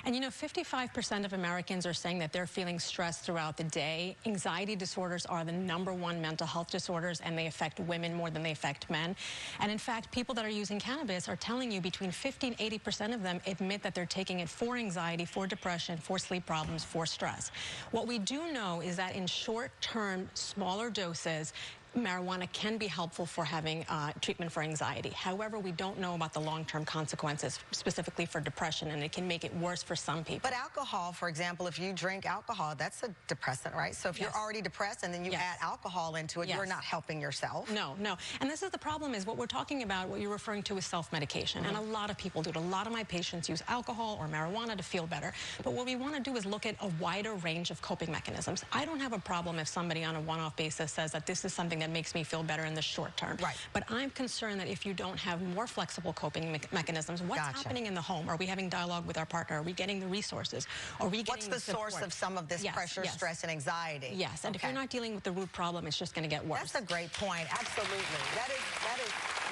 And you know, 55% of Americans are saying that they're feeling stressed throughout the day. Anxiety disorders are the #1 mental health disorders, and they affect women more than they affect men. And in fact, people that are using cannabis are telling you between 50 and 80% of them admit that they're taking it for anxiety, for depression, for sleep problems, for stress. What we do know is that in short-term, smaller doses, marijuana can be helpful for having treatment for anxiety. However, we don't know about the long-term consequences, specifically for depression, and it can make it worse for some people. But alcohol, for example, if you drink alcohol, that's a depressant, right? So if you're already depressed and then you add alcohol into it, you're not helping yourself. No. And this is the problem, is what we're talking about, what you're referring to is self-medication. And a lot of people do it. A lot of my patients use alcohol or marijuana to feel better. But what we want to do is look at a wider range of coping mechanisms. I don't have a problem if somebody on a one-off basis says that this is something that makes me feel better in the short term. Right. But I'm concerned that if you don't have more flexible coping mechanisms, what's happening in the home? Are we having dialogue with our partner? Are we getting the resources? Are we getting What's the source of some of this pressure, stress, and anxiety? Yes, and if you're not dealing with the root problem, it's just going to get worse. That's a great point. Absolutely. That is,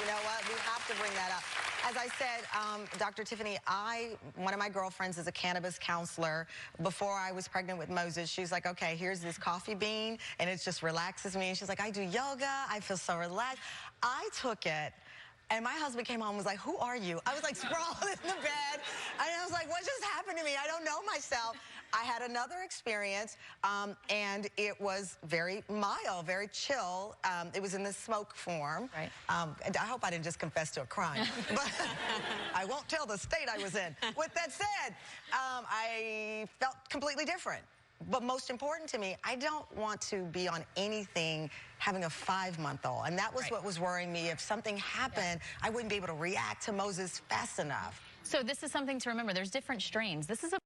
you know what? We have to bring that up. As I said, Dr. Tiffany, one of my girlfriends is a cannabis counselor. Before I was pregnant with Moses, she's like, okay, here's this coffee bean, and it just relaxes me. And she's like, I do yoga. I feel so relaxed. I took it. And my husband came home and was like, who are you? I was like sprawled in the bed. And I was like, what just happened to me? I don't know myself. I had another experience, and it was very mild, very chill. It was in the smoke form. Right. And I hope I didn't just confess to a crime. But I won't tell the state I was in. With that said, I felt completely different. But most important to me, I don't want to be on anything having a 5-month-old. And that was what was worrying me. If something happened, I wouldn't be able to react to Moses fast enough. So this is something to remember. There's different strains. This is a